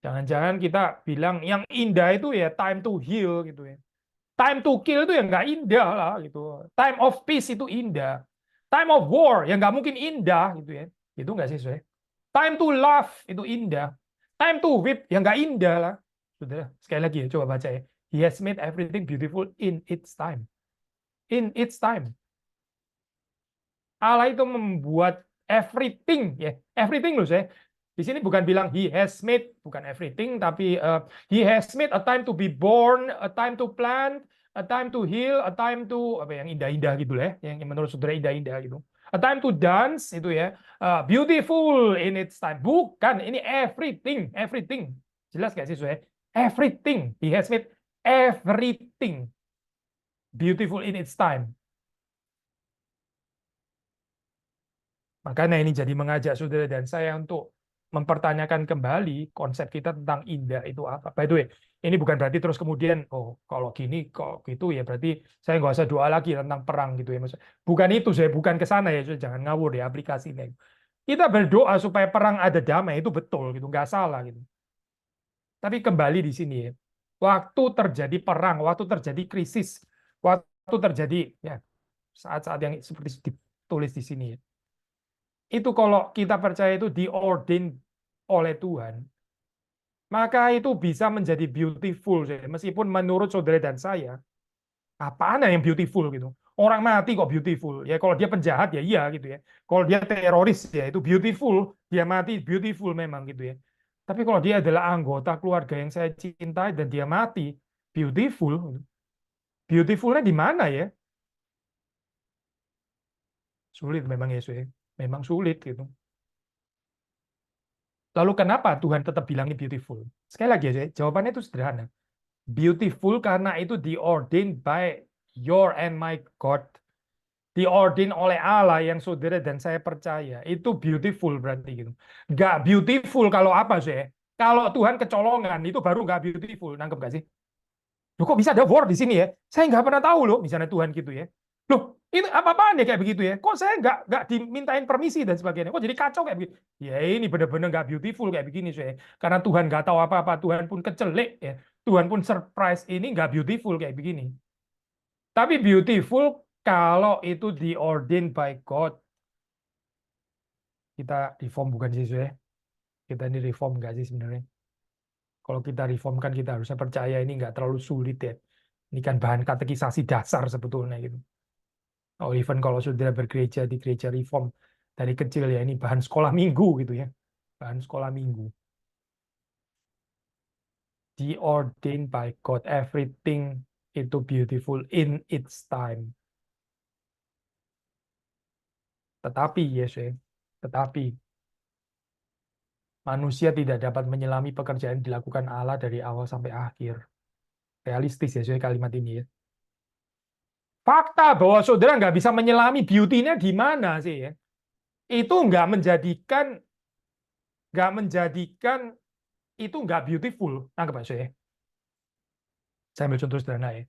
Jangan-jangan kita bilang yang indah itu ya time to heal gitu ya. Time to kill itu ya nggak indah lah gitu. Time of peace itu indah. Time of war ya nggak mungkin indah gitu ya. Itu nggak sih, Soe? Time to love itu indah. Time to weep ya nggak indah lah. Sudah, sekali lagi ya, coba baca ya. He has made everything beautiful in its time. In its time. Allah itu membuat everything ya, everything loh saya. Di sini bukan bilang he has made, bukan everything, tapi he has made a time to be born, a time to plant, a time to heal, a time to apa yang indah-indah gitu lah, yang menurut saudara indah-indah gitu. A time to dance itu ya, beautiful in its time. Bukan, ini everything, everything. Jelas gak sih saudara? Everything, he has made everything beautiful in its time. Makanya ini jadi mengajak saudara dan saya untuk mempertanyakan kembali konsep kita tentang indah itu apa. By the way, ini bukan berarti terus kemudian, oh kalau gini, kok gitu ya berarti saya nggak usah doa lagi tentang perang gitu ya. Bukan itu, saya bukan ke sana ya, jangan ngawur ya aplikasinya. Kita berdoa supaya perang ada damai, itu betul gitu, nggak salah gitu. Tapi kembali di sini ya, waktu terjadi perang, waktu terjadi krisis, waktu terjadi ya saat-saat yang seperti ditulis di sini ya, itu kalau kita percaya itu diordain oleh Tuhan, maka itu bisa menjadi beautiful. Meskipun menurut saudara dan saya, apaan yang beautiful gitu? Orang mati kok beautiful? Ya kalau dia penjahat ya iya gitu ya. Kalau dia teroris ya itu beautiful, dia mati beautiful memang gitu ya. Tapi kalau dia adalah anggota keluarga yang saya cintai dan dia mati, beautiful. Beautifulnya di mana ya? Sulit memang ya, memang sulit gitu. Lalu kenapa Tuhan tetap bilangnya beautiful? Sekali lagi aja, jawabannya itu sederhana. Beautiful karena itu diordained by your and my God. Diordain oleh Allah yang saudara dan saya percaya. Itu beautiful berarti gitu. Nggak beautiful kalau apa sih? Kalau Tuhan kecolongan itu baru nggak beautiful. Nangkep nggak sih? Loh, kok bisa ada war di sini ya? Saya nggak pernah tahu loh, misalnya Tuhan gitu ya. Loh, ini apa-apaan ya kayak begitu ya? Kok saya nggak dimintain permisi dan sebagainya? Kok jadi kacau kayak begitu? Ya ini benar-benar nggak beautiful kayak begini saya. Karena Tuhan nggak tahu apa-apa, Tuhan pun kecelek ya. Tuhan pun surprise ini nggak beautiful kayak begini. Tapi beautiful kalau itu diordained by God. Kita reform bukan sih, ya? Kita ini reform nggak sih sebenarnya? Kalau kita reform kan kita harusnya percaya ini nggak terlalu sulit ya. Ini kan bahan katekisasi dasar sebetulnya gitu. Oh, even kalau sudah bergereja di gereja reform dari kecil ya, ini bahan sekolah minggu gitu ya. Bahan sekolah minggu. Ordained by God, everything itu beautiful in its time. Tetapi, yes, tetapi manusia tidak dapat menyelami pekerjaan yang dilakukan Allah dari awal sampai akhir. Realistis ya, kalimat ini ya. Fakta bahwa saudara nggak bisa menyelami beauty-nya di mana sih ya? Itu nggak menjadikan itu nggak beautiful. Nangkep Pak ya? Saya ambil contoh sederhana ya.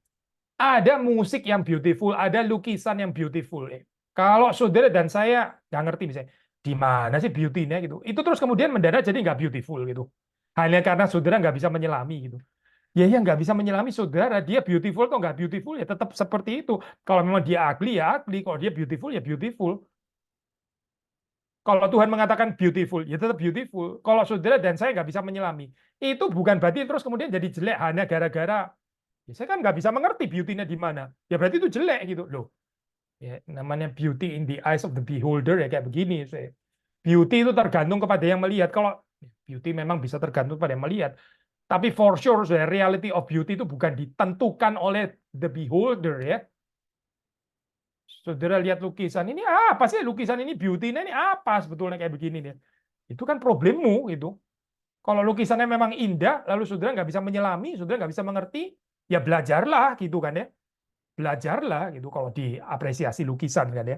Ada musik yang beautiful, ada lukisan yang beautiful. Kalau saudara dan saya nggak ngerti misalnya, di mana sih beauty-nya gitu. Itu terus kemudian mendadak jadi nggak beautiful gitu. Hanya karena saudara nggak bisa menyelami gitu. Ya yang nggak bisa menyelami saudara, dia beautiful atau nggak beautiful ya tetap seperti itu. Kalau memang dia ugly ya ugly, kalau dia beautiful ya beautiful. Kalau Tuhan mengatakan beautiful, ya tetap beautiful. Kalau saudara dan saya nggak bisa menyelami, itu bukan berarti terus kemudian jadi jelek hanya gara-gara ya saya kan nggak bisa mengerti beauty-nya di mana. Ya berarti itu jelek gitu loh. Ya, namanya beauty in the eyes of the beholder ya kayak begini. Beauty itu tergantung kepada yang melihat. Kalau beauty memang bisa tergantung pada yang melihat. Tapi for sure, reality of beauty itu bukan ditentukan oleh the beholder ya. Saudara lihat lukisan ini apa sih lukisan ini beauty-nya ini apa sebetulnya kayak begini nih. Itu kan problemmu itu. Kalau lukisannya memang indah, lalu saudara nggak bisa menyelami, saudara nggak bisa mengerti, ya belajarlah gitu kan ya. Belajarlah gitu kalau diapresiasi lukisan kan ya.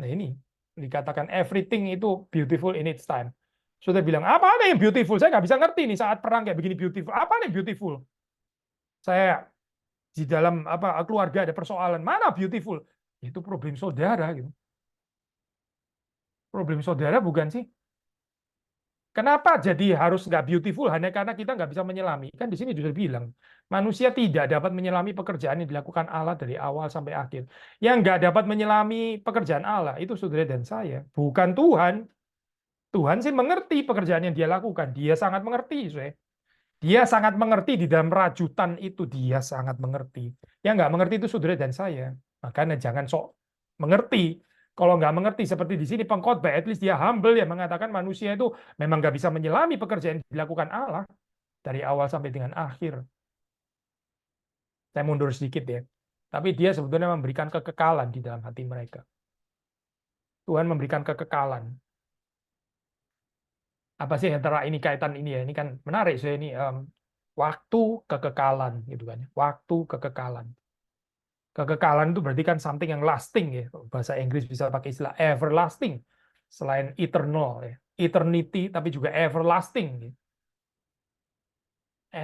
Nah ini dikatakan everything itu beautiful in its time. Sudah bilang apa ada yang beautiful? Saya nggak bisa ngerti nih saat perang kayak begini beautiful. Apa yang beautiful? Saya di dalam apa keluarga ada persoalan mana beautiful? Itu problem saudara gitu. Problem saudara bukan sih? Kenapa jadi harus nggak beautiful hanya karena kita nggak bisa menyelami? Kan di sini sudah bilang manusia tidak dapat menyelami pekerjaan yang dilakukan Allah dari awal sampai akhir. Yang nggak dapat menyelami pekerjaan Allah itu saudara dan saya, bukan Tuhan. Tuhan sih mengerti pekerjaan yang dia lakukan. Dia sangat mengerti, saya. Dia sangat mengerti di dalam rajutan itu. Dia sangat mengerti. Yang nggak mengerti itu saudara dan saya. Makanya jangan sok mengerti. Kalau nggak mengerti seperti di sini pengkhotbah, at least dia humble ya mengatakan manusia itu memang nggak bisa menyelami pekerjaan yang dilakukan Allah dari awal sampai dengan akhir. Saya mundur sedikit ya. Tapi dia sebetulnya memberikan kekekalan di dalam hati mereka. Tuhan memberikan kekekalan. Apa sih antara ini kaitan ini ya? Ini kan menarik saya ini waktu kekekalan gitu kan. Waktu kekekalan. Kekekalan itu berarti kan something yang lasting ya. Bahasa Inggris bisa pakai istilah everlasting. Selain eternal ya. Eternity tapi juga everlasting. Ya.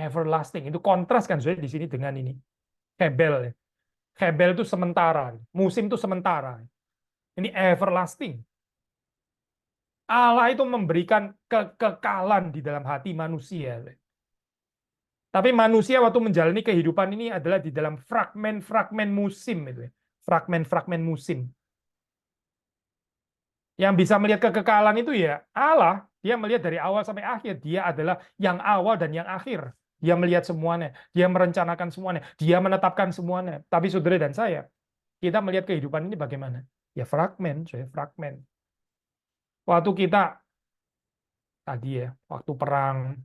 Everlasting itu kontras kan saya di sini dengan ini. Hebel ya. Hebel itu sementara. Musim itu sementara. Ini everlasting. Allah itu memberikan kekekalan di dalam hati manusia. Tapi manusia waktu menjalani kehidupan ini adalah di dalam fragmen-fragmen musim itu ya. Fragmen-fragmen musim. Yang bisa melihat kekekalan itu ya Allah, dia melihat dari awal sampai akhir, dia adalah yang awal dan yang akhir. Dia melihat semuanya, dia merencanakan semuanya, dia menetapkan semuanya. Tapi saudara dan saya, kita melihat kehidupan ini bagaimana? Ya fragmen, saya fragmen. Waktu kita tadi ya, waktu perang,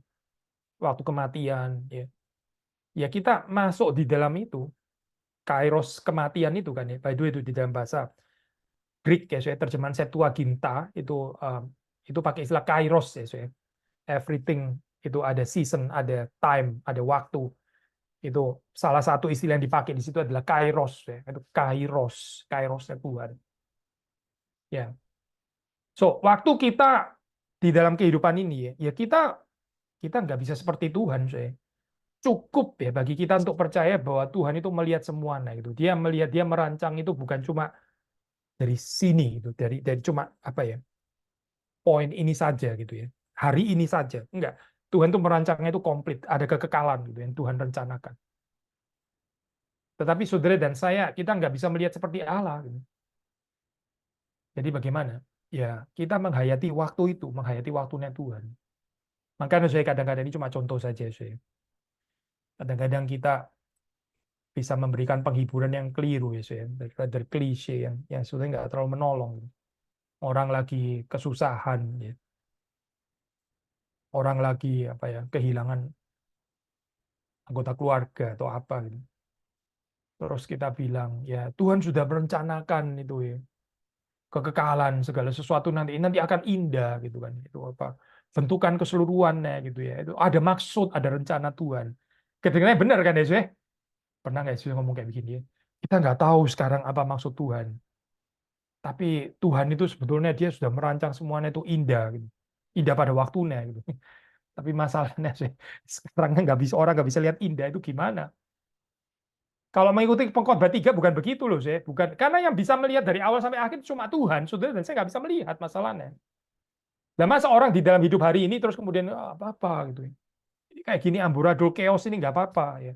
waktu kematian, ya, ya kita masuk di dalam itu, kairos kematian itu kan ya, by the way itu di dalam bahasa Greek ya, saya terjemahan Septuaginta itu pakai istilah kairos ya, saya. Everything itu ada season, ada time, ada waktu. Itu salah satu istilah yang dipakai di situ adalah kairos ya, itu kairos, kairosnya Tuhan. Ya. So, waktu kita di dalam kehidupan ini ya kita nggak bisa seperti Tuhan, saya. Cukup ya bagi kita untuk percaya bahwa Tuhan itu melihat semuanya gitu. Dia melihat, dia merancang itu bukan cuma dari sini gitu, dari cuma apa ya? Poin ini saja gitu ya. Hari ini saja. Enggak. Tuhan tuh merancangnya itu komplit, ada kekekalan gitu yang Tuhan rencanakan. Tetapi saudara dan saya, kita nggak bisa melihat seperti Allah, gitu. Jadi bagaimana? Ya, kita menghayati waktu itu, menghayati waktunya Tuhan. Makanya saya kadang-kadang ini cuma contoh saja, saya. Kadang-kadang kita bisa memberikan penghiburan yang keliru, ya, saya. Dari klise yang sebenarnya nggak terlalu menolong. Orang lagi kesusahan, ya. Orang lagi apa ya, kehilangan anggota keluarga atau apa gitu. Terus kita bilang, ya Tuhan sudah merencanakan itu ya, kekekalan segala sesuatu nanti akan indah gitu kan. Itu apa? Bentukan keseluruhannya gitu ya. Itu ada maksud, ada rencana Tuhan. Kedengarannya benar kan ya, Yesus? Pernah nggak Yesus ngomong kayak begini ya? Kita nggak tahu sekarang apa maksud Tuhan. Tapi Tuhan itu sebetulnya dia sudah merancang semuanya itu indah gitu. Indah pada waktunya gitu. Tapi masalahnya sih sekarang orang nggak bisa lihat indah itu gimana. Kalau mengikuti pengkhotbah 3 bukan begitu loh, saya bukan karena yang bisa melihat dari awal sampai akhir cuma Tuhan, saudara, dan saya nggak bisa melihat masalahnya. Nah, masa orang di dalam hidup hari ini terus kemudian apa-apa gitu. Kayak gini amburadul chaos ini nggak apa-apa ya.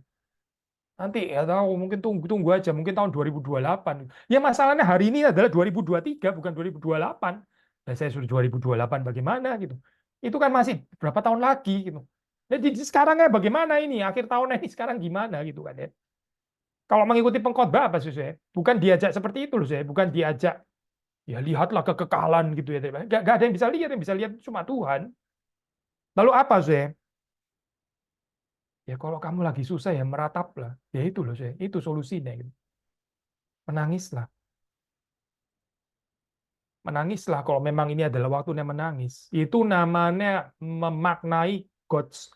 Nanti ya tahu mungkin tunggu aja mungkin tahun 2028. Ya masalahnya hari ini adalah 2023 bukan 2028. Nah, saya sudah 2028 bagaimana gitu. Itu kan masih berapa tahun lagi gitu. Jadi sekarangnya bagaimana ini akhir tahun ini sekarang gimana gitu kan ya. Kalau mengikuti pengkhotbah apa sih saya? Bukan diajak seperti itu loh saya, bukan diajak ya lihatlah kekekalan gitu ya. Nggak ada yang bisa lihat cuma Tuhan. Lalu apa saya? Ya kalau kamu lagi susah ya merataplah. Ya itu loh saya, itu solusinya gitu. Menangislah. Menangislah kalau memang ini adalah waktunya menangis. Itu namanya memaknai God's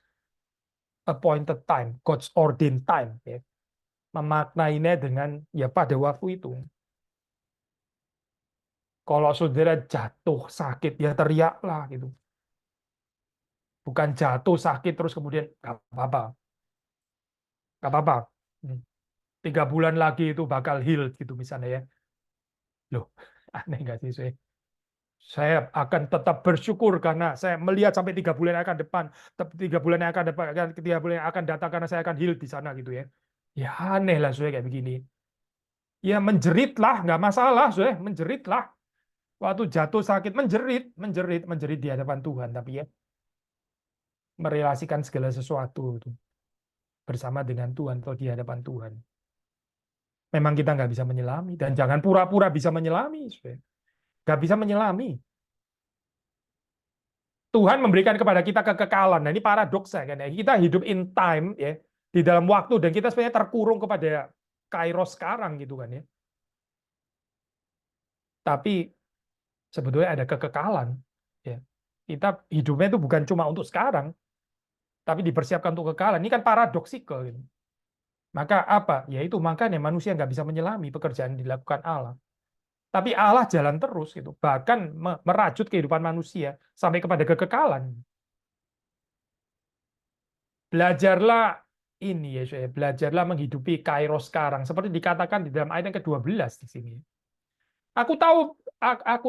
appointed time, God's ordained time ya. Memaknainya dengan ya pada waktu itu. Kalau saudara jatuh sakit ya teriaklah gitu. Bukan jatuh sakit terus kemudian nggak apa-apa, nggak apa-apa. 3 bulan lagi itu bakal healed gitu misalnya ya. Loh, aneh nggak sih saya? Saya akan tetap bersyukur karena saya melihat sampai 3 bulan yang akan depan, 3 bulan yang akan depan, 3 bulan yang akan datang karena saya akan healed di sana gitu ya. Ya aneh lah saya kayak begini. Ya menjeritlah, nggak masalah saya, menjeritlah. Waktu jatuh sakit menjerit, menjerit, menjerit di hadapan Tuhan. Tapi ya merelasikan segala sesuatu itu bersama dengan Tuhan atau di hadapan Tuhan. Memang kita nggak bisa menyelami dan jangan pura-pura bisa menyelami, saudara. Nggak bisa menyelami. Tuhan memberikan kepada kita kekekalan. Nah, ini paradoks ya kan ya. Kita hidup in time ya di dalam waktu dan kita sebenarnya terkurung kepada kairos sekarang gitu kan ya. Tapi sebetulnya ada kekekalan ya. Kita hidupnya itu bukan cuma untuk sekarang, tapi dipersiapkan untuk kekekalan. Ini kan paradoksikal gitu. Maka apa? Yaitu makanya manusia nggak bisa menyelami pekerjaan yang dilakukan Allah. Tapi Allah jalan terus gitu, bahkan merajut kehidupan manusia sampai kepada kekekalan. Belajarlah ini ya, saya belajarlah menghidupi kairos sekarang, seperti dikatakan di dalam ayat yang ke-12 di sini. Aku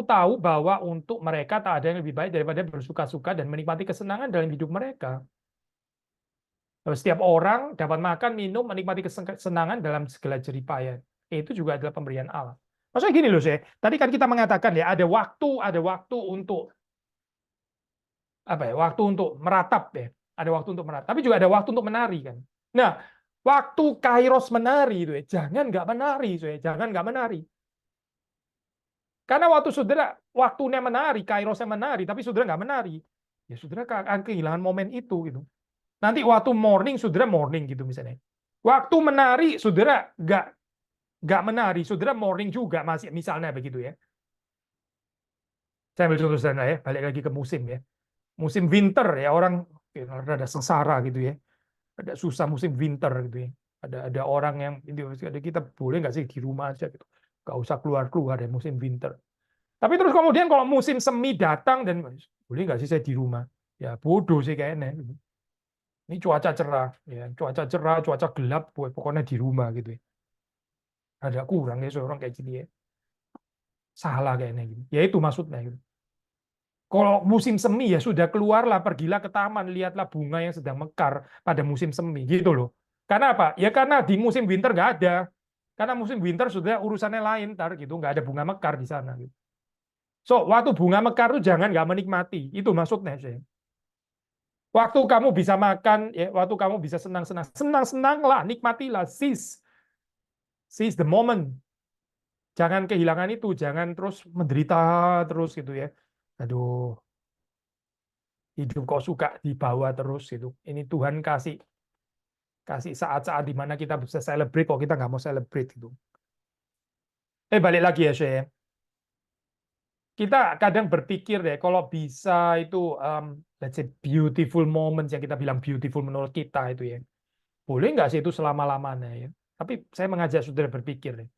tahu bahwa untuk mereka tak ada yang lebih baik daripada bersuka-suka dan menikmati kesenangan dalam hidup mereka. Setiap orang dapat makan, minum, menikmati kesenangan dalam segala jeripaya. Itu juga adalah pemberian Allah. Maksudnya gini loh, saya. Tadi kan kita mengatakan ya ada waktu untuk apa ya? Waktu untuk meratap ya. Ada waktu untuk meratap, tapi juga ada waktu untuk menari kan. Nah, waktu Kairos menari itu ya, jangan nggak menari, saya. Jangan nggak menari. Karena waktu saudara waktunya menari, Kairosnya menari, tapi saudara nggak menari, ya saudara akan kehilangan momen itu gitu. Nanti waktu morning, saudara morning gitu misalnya. Waktu menari, saudara nggak menari, saudara morning juga masih misalnya begitu ya. Saya ambil contoh sederhana ya, balik lagi ke musim ya. Musim winter ya orang ada sengsara gitu ya, ada susah musim winter gitu ya. Ada orang yang ada kita boleh nggak sih di rumah aja gitu, nggak usah keluar-keluar ya musim winter. Tapi terus kemudian kalau musim semi datang dan boleh nggak sih saya di rumah? Ya bodoh sih kayaknya. Ini cuaca cerah, ya cuaca cerah, cuaca gelap, pokoknya di rumah gitu ya. Ada kurang ya seorang kayak gini ya. Salah kayaknya gitu. Ya itu maksudnya gitu. Kalau musim semi ya sudah keluarlah, pergilah ke taman, lihatlah bunga yang sedang mekar pada musim semi gitu loh. Karena apa? Ya karena di musim winter nggak ada. Karena musim winter sudah urusannya lain, tar gitu, nggak ada bunga mekar di sana. Gitu. So, waktu bunga mekar tuh jangan nggak menikmati. Itu maksudnya sih. Waktu kamu bisa makan, ya, waktu kamu bisa senang-senang, senang-senanglah, nikmatilah, seize the moment. Jangan kehilangan itu, jangan terus menderita terus gitu ya. Aduh, hidup kok suka dibawa terus gitu. Ini Tuhan kasih kasih saat-saat di mana kita bisa celebrate, kok kita nggak mau celebrate gitu. Balik lagi ya, Syekh. Kita kadang berpikir deh, kalau bisa itu, let's say beautiful moments yang kita bilang beautiful menurut kita itu ya, boleh nggak sih itu selama-lamanya ya? Tapi saya mengajak saudara berpikir deh.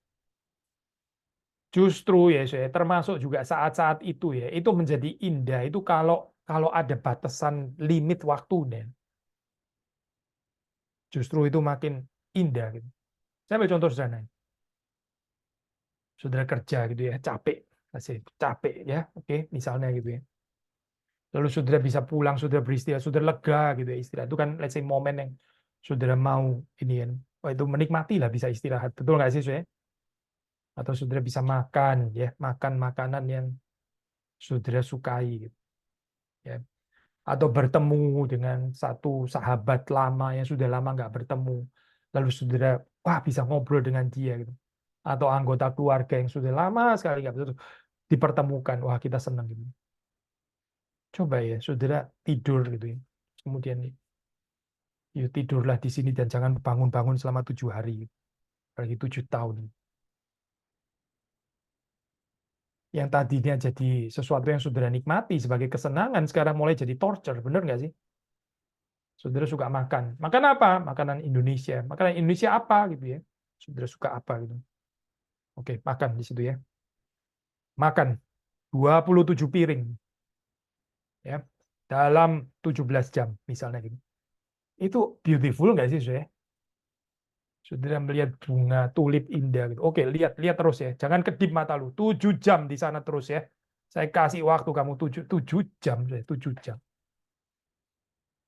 Justru ya, Syekh, termasuk juga saat-saat itu ya, itu menjadi indah itu kalau kalau ada batasan limit waktu deh. Justru itu makin indah gitu. Saya ambil contoh sederhana. Saudara kerja gitu ya, capek, masih capek ya, oke, misalnya gitu ya. Lalu saudara bisa pulang, saudara beristirahat, saudara lega gitu ya, istirahat itu kan let's say momen yang saudara mau ini kan, oh, itu menikmati lah bisa istirahat, betul nggak sih, saya? Atau saudara bisa makan ya, makan makanan yang saudara sukai gitu, ya. Atau bertemu dengan satu sahabat lama yang sudah lama nggak bertemu, lalu saudara wah bisa ngobrol dengan dia gitu. Atau anggota keluarga yang sudah lama sekali nggak bertemu dipertemukan, wah kita senang gitu. Coba ya, saudara tidur gitu ya. Kemudian ya tidurlah di sini dan jangan bangun-bangun selama 7 hari, apalagi 7 tahun. Yang tadinya jadi sesuatu yang saudara nikmati sebagai kesenangan, sekarang mulai jadi torture, bener nggak sih? Saudara suka makan. Makan apa? Makanan Indonesia. Makanan Indonesia apa gitu ya? Saudara suka apa gitu? Oke, makan di situ ya. Makan 27 piring ya dalam 17 jam misalnya gitu. Itu beautiful nggak sih, saya? Saudara melihat bunga tulip indah gitu. Oke, lihat lihat terus ya. Jangan kedip mata lu. 7 jam di sana terus ya. Saya kasih waktu kamu 7 jam, 7 jam.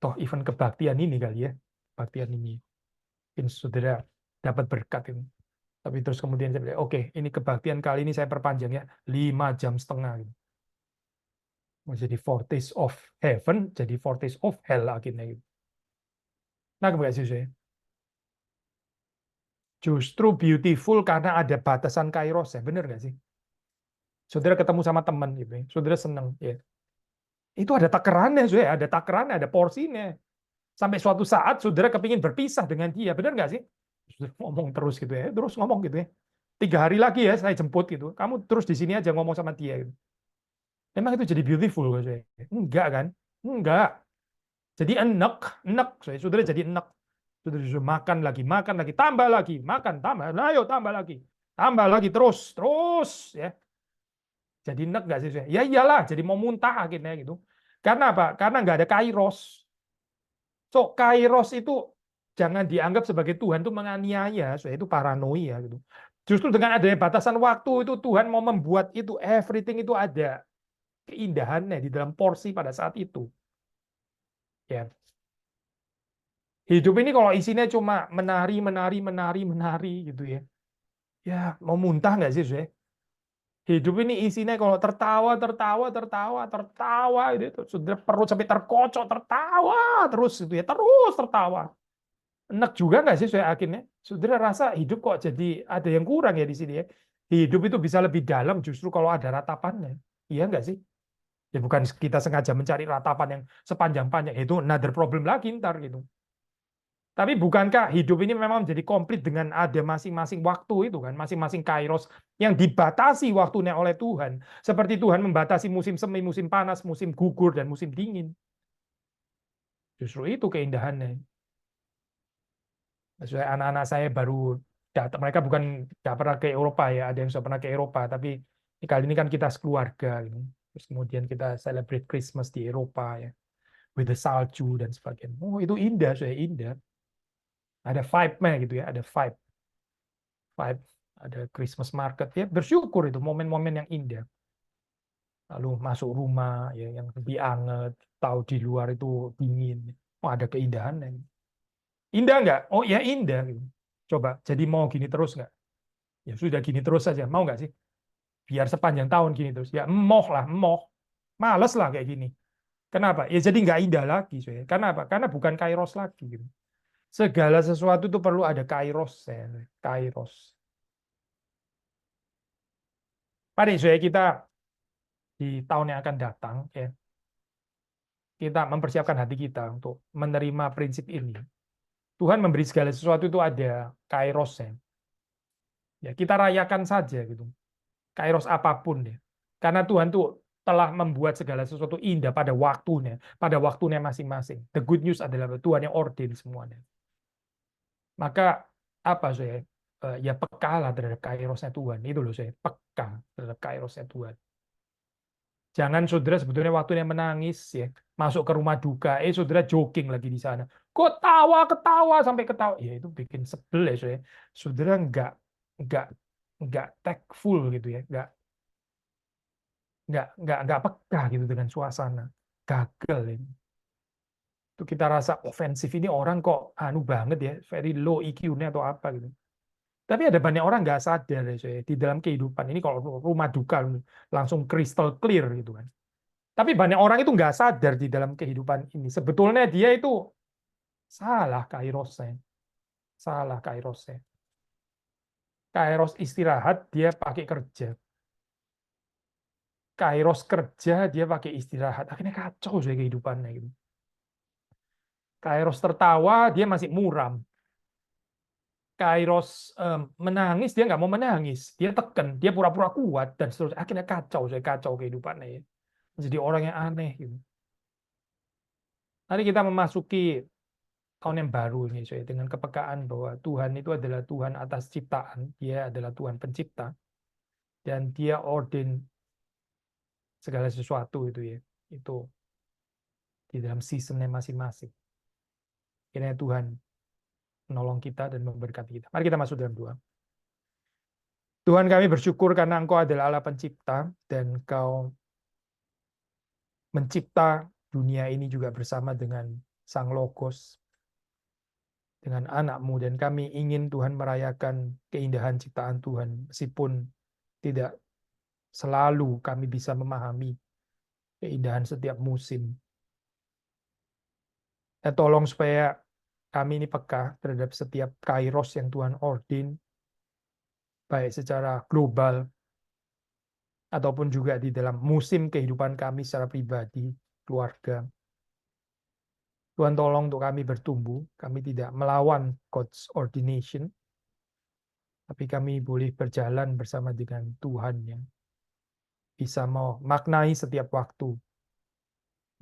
Toh event kebaktian ini kali ya. Kebaktian ini. Mungkin saudara dapat berkat ini. Tapi terus kemudian saya bilang, oke, ini kebaktian kali ini saya perpanjang ya. 5 jam setengah. Gitu. Mau jadi foretaste of heaven, jadi foretaste of hell akhirnya. Gitu. Nah, kemudian saya. Justru beautiful karena ada batasan kairos ya. Bener nggak sih? Saudara ketemu sama teman gitu ya. Saudara senang ya. Itu ada takarannya, saudara, ada takarannya, ada porsinya. Sampai suatu saat saudara kepingin berpisah dengan dia, benar nggak sih? Saudara ngomong terus gitu ya, terus ngomong gitu ya. 3 hari lagi ya saya jemput gitu. Kamu terus di sini aja ngomong sama dia gitu. Emang itu jadi beautiful kok, saudara? Enggak kan? Enggak. Jadi enek, enek, saudara. Saudara jadi enek. Saudara disuruh makan lagi, tambah lagi, makan, tambah, nah, ayo tambah lagi terus, terus ya. Jadi enek nggak sih? Ya iyalah, jadi mau muntah akhirnya gitu. Karena apa? Karena nggak ada kairos. So, kairos itu jangan dianggap sebagai Tuhan itu menganiaya, so, itu paranoia gitu. Justru dengan adanya batasan waktu itu Tuhan mau membuat itu everything itu ada keindahannya di dalam porsi pada saat itu. Ya. Hidup ini kalau isinya cuma menari, menari, menari, menari gitu ya. Ya, mau muntah nggak sih, saya? Hidup ini isinya kalau tertawa, tertawa, tertawa, tertawa, itu sudah perut sampai terkocok, tertawa terus itu ya, terus tertawa. Enak juga nggak sih saya akhirnya? Saudara rasa hidup kok jadi ada yang kurang ya di sini ya? Hidup itu bisa lebih dalam justru kalau ada ratapannya. Iya nggak sih? Ya bukan kita sengaja mencari ratapan yang sepanjang-panjang, itu another problem lagi ntar gitu. Tapi bukankah hidup ini memang menjadi komplit dengan ada masing-masing waktu itu kan, masing-masing kairos yang dibatasi waktunya oleh Tuhan. Seperti Tuhan membatasi musim semi, musim panas, musim gugur, dan musim dingin. Justru itu keindahannya. Maksudnya anak-anak saya baru datang, mereka bukan nggak pernah ke Eropa ya, ada yang sudah pernah ke Eropa, tapi kali ini kan kita sekeluarga gitu. Terus kemudian kita celebrate Christmas di Eropa ya, with the salju dan sebagainya. Oh itu indah, saya indah. Ada vibe-nya gitu ya, ada vibe, ada Christmas market ya, bersyukur itu momen-momen yang indah. lalu masuk rumah ya yang lebih anget, tahu di luar itu dingin. Oh, ada keindahan. Indah nggak? Oh ya indah. Gitu. Coba, jadi mau gini terus nggak? Ya sudah gini terus saja. Mau nggak sih? Biar sepanjang tahun gini terus. Ya emoh lah, emoh. Males lah kayak gini. Kenapa? Ya jadi nggak indah lagi. Karena apa? Karena bukan kairos lagi. Gitu. Segala sesuatu itu perlu ada kairos. Ya. Kairos. Mari kita di tahun yang akan datang, ya, kita mempersiapkan hati kita untuk menerima prinsip ini. Tuhan memberi segala sesuatu itu ada kairosnya. Ya, kita rayakan saja gitu. Kairos apapun ya. Karena Tuhan tuh telah membuat segala sesuatu indah pada waktunya masing-masing. The good news adalah Tuhan yang ordain semuanya. Maka apa saya? Ya pekalah terhadap kairosnya Tuhan. Itu loh saya, peka terhadap kairosnya Tuhan. Jangan saudara sebetulnya waktunya menangis ya, masuk ke rumah duka, saudara jogging lagi di sana. Kok tawa ketawa sampai ketawa? Ya itu bikin sebel ya saya. Saudara nggak nggak tactful gitu ya, nggak peka gitu dengan suasana. Gagal ini. Itu kita rasa ofensif ini orang kok anu banget ya, very low EQ-nya atau apa gitu. Tapi ada banyak orang nggak sadar ya saya di dalam kehidupan ini kalau rumah duka langsung crystal clear gitu kan. Tapi banyak orang itu nggak sadar di dalam kehidupan ini. Sebetulnya dia itu salah kairosnya. Salah kairosnya. Kairos istirahat, dia pakai kerja. Kairos kerja, dia pakai istirahat. Akhirnya kacau sih kehidupannya. Gitu. Kairos tertawa, dia masih muram. Kairos menangis, dia nggak mau menangis. Dia tekan, dia pura-pura kuat, dan seterusnya. Akhirnya kacau kehidupannya. Ya. Jadi orang yang aneh. Gitu. Mari kita memasuki tahun yang baru ini dengan kepekaan bahwa Tuhan itu adalah Tuhan atas ciptaan, Dia adalah Tuhan pencipta dan Dia ordain segala sesuatu itu ya. Itu di dalam seasonnya masing-masing. Kiranya Tuhan menolong kita dan memberkati kita. Mari kita masuk dalam doa. Tuhan kami bersyukur karena Engkau adalah Allah pencipta dan Engkau mencipta dunia ini juga bersama dengan Sang Logos, dengan anak-Mu, dan kami ingin Tuhan merayakan keindahan ciptaan Tuhan meskipun tidak selalu kami bisa memahami keindahan setiap musim. Dan tolong supaya kami ini peka terhadap setiap kairos yang Tuhan ordain, baik secara global ataupun juga di dalam musim kehidupan kami secara pribadi, keluarga. Tuhan tolong untuk kami bertumbuh, kami tidak melawan God's ordination, tapi kami boleh berjalan bersama dengan Tuhan yang bisa memaknai setiap waktu,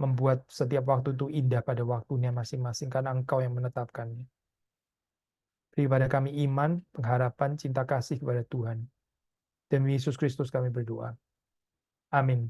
membuat setiap waktu itu indah pada waktunya masing-masing, karena Engkau yang menetapkannya. Beri pada kami iman, pengharapan, cinta kasih kepada Tuhan. Demi Yesus Kristus kami berdoa. Amin.